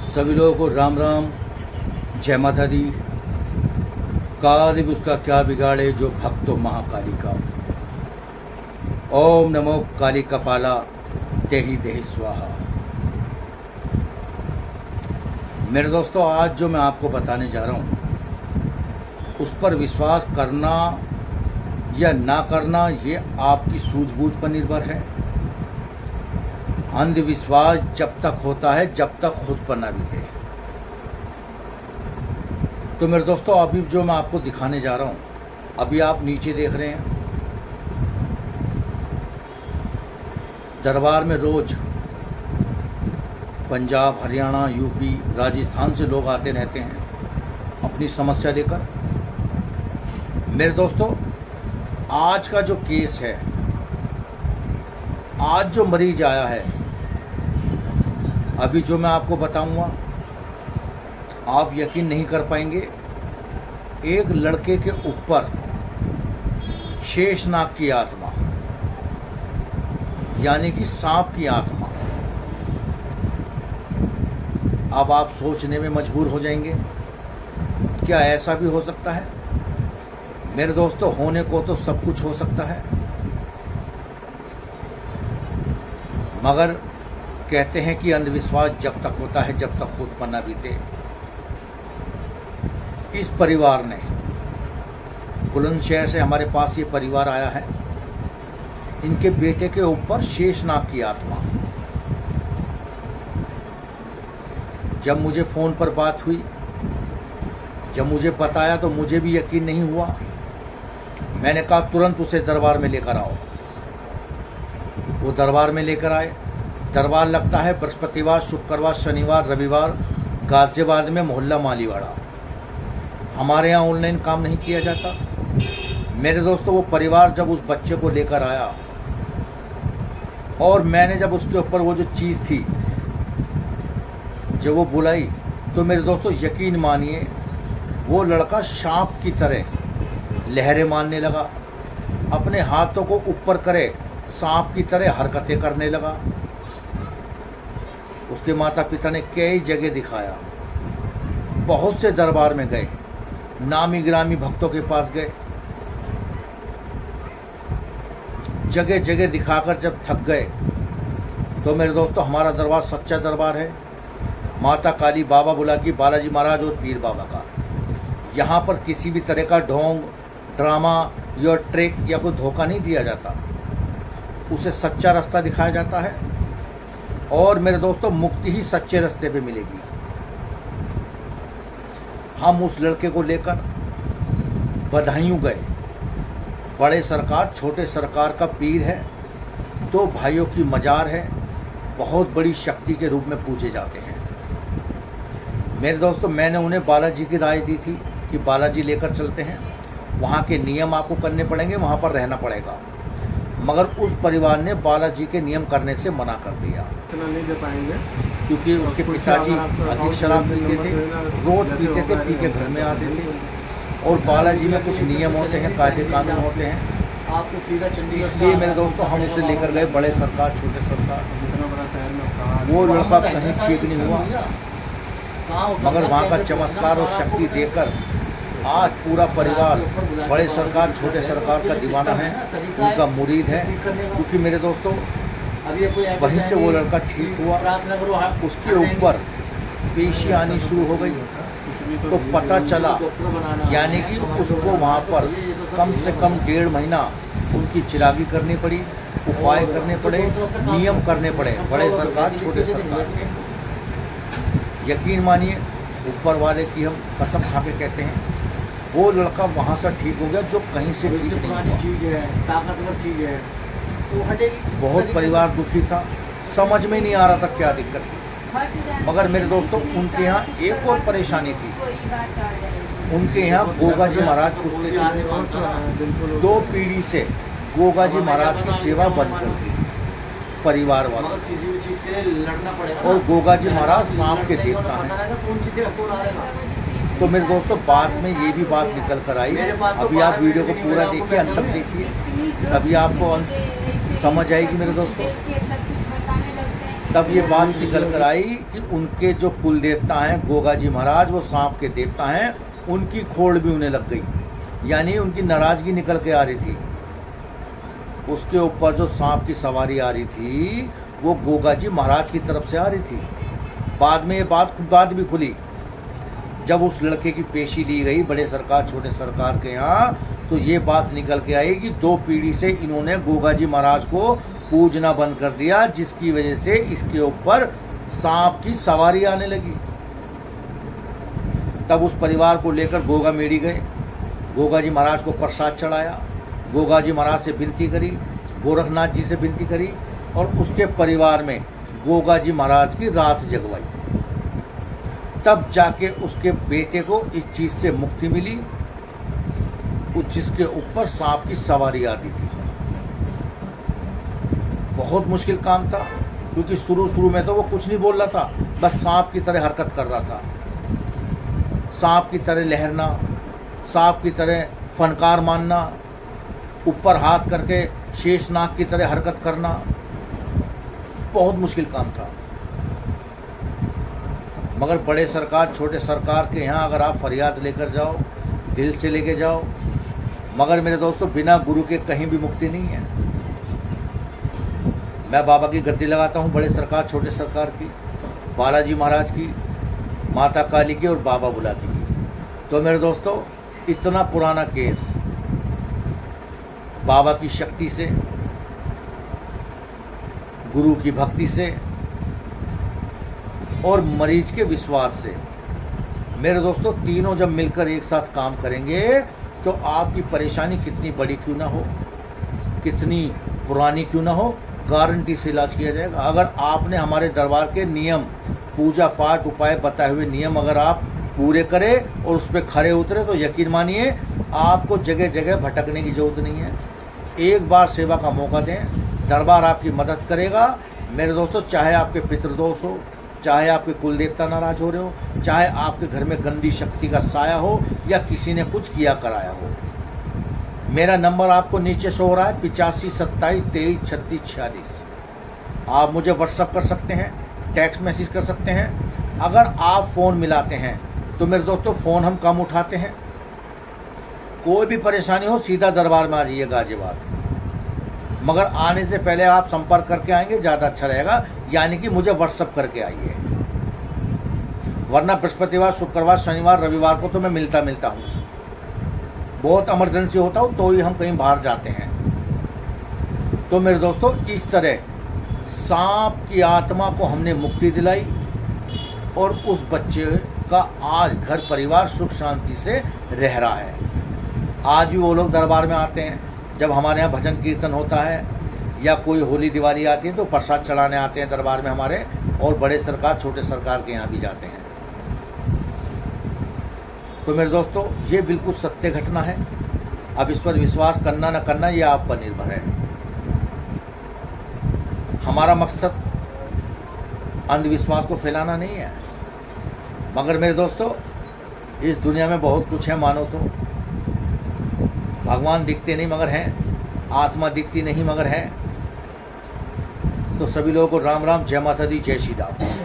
सभी लोगों को राम राम, जय माता दी। काली भी उसका क्या बिगाड़े जो भक्तो महाकाली का। ओम नमो काली कपाला देहि देहि स्वाहा। मेरे दोस्तों, आज जो मैं आपको बताने जा रहा हूँ उस पर विश्वास करना या ना करना ये आपकी सूझबूझ पर निर्भर है। अंधविश्वास जब तक होता है जब तक खुद पर ना बीते। तो मेरे दोस्तों, अभी जो मैं आपको दिखाने जा रहा हूँ, अभी आप नीचे देख रहे हैं, दरबार में रोज पंजाब, हरियाणा, यूपी, राजस्थान से लोग आते रहते हैं अपनी समस्या लेकर। मेरे दोस्तों, आज का जो केस है, आज जो मरीज आया है, अभी जो मैं आपको बताऊंगा आप यकीन नहीं कर पाएंगे। एक लड़के के ऊपर शेषनाग की आत्मा, यानी कि सांप की आत्मा। अब आप सोचने में मजबूर हो जाएंगे, क्या ऐसा भी हो सकता है? मेरे दोस्तों, होने को तो सब कुछ हो सकता है, मगर कहते हैं कि अंधविश्वास जब तक होता है जब तक खुद पर न बीते। इस परिवार ने, बुलंदशहर से हमारे पास ये परिवार आया है, इनके बेटे के ऊपर शेषनाग की आत्मा। जब मुझे फ़ोन पर बात हुई, जब मुझे बताया तो मुझे भी यकीन नहीं हुआ। मैंने कहा तुरंत उसे दरबार में लेकर आओ। वो दरबार में लेकर आए। दरबार लगता है बृहस्पतिवार, शुक्रवार, शनिवार, रविवार, गाजियाबाद में, मोहल्ला मालीवाड़ा। हमारे यहाँ ऑनलाइन काम नहीं किया जाता। मेरे दोस्तों, वो परिवार जब उस बच्चे को लेकर आया और मैंने जब उसके ऊपर वो जो चीज़ थी जब वो बुलाई, तो मेरे दोस्तों यकीन मानिए वो लड़का सांप की तरह लहरें मारने लगा, अपने हाथों को ऊपर करे, सांप की तरह हरकतें करने लगा। उसके माता पिता ने कई जगह दिखाया, बहुत से दरबार में गए, नामी ग्रामी भक्तों के पास गए, जगह जगह दिखाकर जब थक गए तो मेरे दोस्तों, हमारा दरबार सच्चा दरबार है। माता काली, बाबा बुलाकी, बालाजी महाराज और पीर बाबा का। यहाँ पर किसी भी तरह का ढोंग, ड्रामा या ट्रिक या कोई धोखा नहीं दिया जाता। उसे सच्चा रास्ता दिखाया जाता है और मेरे दोस्तों, मुक्ति ही सच्चे रास्ते पे मिलेगी। हम उस लड़के को लेकर बदायूं गए। बड़े सरकार छोटे सरकार का पीर है, दो भाइयों की मजार है, बहुत बड़ी शक्ति के रूप में पूजे जाते हैं। मेरे दोस्तों, मैंने उन्हें बालाजी की राय दी थी कि बालाजी लेकर चलते हैं, वहाँ के नियम आपको करने पड़ेंगे, वहाँ पर रहना पड़ेगा। मगर उस परिवार ने बालाजी के नियम करने से मना कर दिया। नहीं दे पाएंगे क्योंकि उसके पिताजी अधिक शराब पीते थे, रोज पीते थे, पी के घर में आते थे। और बालाजी में कुछ नियम होते हैं, कायदे कानून होते हैं। आपको सीधा चंडीगढ़, इसलिए मेरे दोस्तों, हम उसे लेकर गए, बड़े सरकार छोटे सरकार। वो लड़का कहीं ठीक नहीं हुआ, मगर वहाँ का चमत्कार और शक्ति देकर आज पूरा परिवार बड़े सरकार छोटे सरकार का दीवाना है, उनका मुरीद है। क्योंकि मेरे दोस्तों, वहीं से वो लड़का ठीक हुआ, उसके ऊपर पेशी आनी शुरू हो गई, तो पता चला, यानी कि उसको वहाँ पर कम से कम 1.5 महीना उनकी चिरागी करनी पड़ी, उपाय करने पड़े, नियम करने पड़े, बड़े सरकार छोटे सरकार के। यकीन मानिए, ऊपर वाले की हम कसम खा के कहते हैं, वो लड़का वहाँ से ठीक हो गया जो कहीं से ठीक नहीं हुआ। चीज़ है, ताकतवर चीज़ है, तो हटेगी। बहुत परिवार दुखी था, समझ में नहीं आ रहा था क्या दिक्कत थी। मगर मेरे दोस्तों, उनके यहाँ एक और परेशानी थी। उनके यहाँ गोगा जी महाराज पूछते थे, 2 पीढ़ी से गोगा जी महाराज की सेवा बंद कर दी परिवार वालों। किसी भी चीज़ के लिए लड़ना पड़ेगा। और गोगा जी महाराज सांप के देवता हैं। तो मेरे दोस्तों, बाद में ये भी बात निकल कर आई। अभी आप वीडियो को पूरा देखिए, अंत तक देखिए, अभी आपको समझ आएगी मेरे दोस्तों। तब ये बात निकल कर आई कि उनके जो कुल देवता हैं गोगा जी महाराज, वो सांप के देवता हैं, उनकी खोड़ भी उन्हें लग गई, यानी उनकी नाराजगी निकल के आ रही थी। उसके ऊपर जो सांप की सवारी आ रही थी वो गोगा जी महाराज की तरफ से आ रही थी। बाद में ये बात भी खुली जब उस लड़के की पेशी ली गई बड़े सरकार छोटे सरकार के यहाँ, तो ये बात निकल के आई कि 2 पीढ़ी से इन्होंने गोगा जी महाराज को पूजना बंद कर दिया, जिसकी वजह से इसके ऊपर सांप की सवारी आने लगी। तब उस परिवार को लेकर गोगा मेड़ी गए, गोगा जी महाराज को प्रसाद चढ़ाया, गोगा जी महाराज से विनती करी, गोरखनाथ जी से विनती करी, और उसके परिवार में गोगा जी महाराज की रात जगवाई। तब जाके उसके बेटे को इस चीज से मुक्ति मिली, जिसके ऊपर सांप की सवारी आती थी। बहुत मुश्किल काम था, क्योंकि शुरू में तो वो कुछ नहीं बोल रहा था, बस सांप की तरह हरकत कर रहा था, सांप की तरह लहरना, सांप की तरह फनकार मारना, ऊपर हाथ करके शेषनाग की तरह हरकत करना। बहुत मुश्किल काम था। मगर बड़े सरकार छोटे सरकार के यहाँ अगर आप फरियाद लेकर जाओ, दिल से लेके जाओ, मगर मेरे दोस्तों बिना गुरु के कहीं भी मुक्ति नहीं है। मैं बाबा की गद्दी लगाता हूँ, बड़े सरकार छोटे सरकार की, बालाजी महाराज की, माता काली की और बाबा बुलाकी की। तो मेरे दोस्तों इतना पुराना केस बाबा की शक्ति से, गुरु की भक्ति से और मरीज के विश्वास से, मेरे दोस्तों तीनों जब मिलकर एक साथ काम करेंगे तो आपकी परेशानी कितनी बड़ी क्यों ना हो, कितनी पुरानी क्यों ना हो, गारंटी से इलाज किया जाएगा। अगर आपने हमारे दरबार के नियम, पूजा पाठ उपाय बताए हुए नियम अगर आप पूरे करें और उस पर खरे उतरे तो यकीन मानिए आपको जगह जगह भटकने की जरूरत नहीं है। एक बार सेवा का मौका दें, दरबार आपकी मदद करेगा। मेरे दोस्तों चाहे आपके पितृदोष हो, चाहे आपके कुल देवता नाराज हो रहे हो, चाहे आपके घर में गंदी शक्ति का साया हो या किसी ने कुछ किया कराया हो, मेरा नंबर आपको नीचे शो हो रहा है 85 27 23 36 46। आप मुझे व्हाट्सअप कर सकते हैं, टेक्स्ट मैसेज कर सकते हैं। अगर आप फ़ोन मिलाते हैं तो मेरे दोस्तों फ़ोन हम कम उठाते हैं। कोई भी परेशानी हो सीधा दरबार में आ जाइए गाजियाबाद, मगर आने से पहले आप संपर्क करके आएंगे ज़्यादा अच्छा रहेगा, यानी कि मुझे व्हाट्सअप करके आइए। वरना बृहस्पतिवार शुक्रवार शनिवार रविवार को तो मैं मिलता हूँ, बहुत इमरजेंसी होता हूँ तो ही हम कहीं बाहर जाते हैं। तो मेरे दोस्तों इस तरह सांप की आत्मा को हमने मुक्ति दिलाई और उस बच्चे का आज घर परिवार सुख शांति से रह रहा है। आज भी वो लोग दरबार में आते हैं, जब हमारे यहाँ भजन कीर्तन होता है या कोई होली दिवाली आती है तो प्रसाद चढ़ाने आते हैं दरबार में हमारे, और बड़े सरकार छोटे सरकार के यहाँ भी जाते हैं। तो मेरे दोस्तों ये बिल्कुल सत्य घटना है। अब इस पर विश्वास करना न करना ये आप पर निर्भर है। हमारा मकसद अंधविश्वास को फैलाना नहीं है, मगर मेरे दोस्तों इस दुनिया में बहुत कुछ है मानो तो। भगवान दिखते नहीं मगर हैं, आत्मा दिखती नहीं मगर है। तो सभी लोगों को राम राम, जय माता दी, जय श्री राम।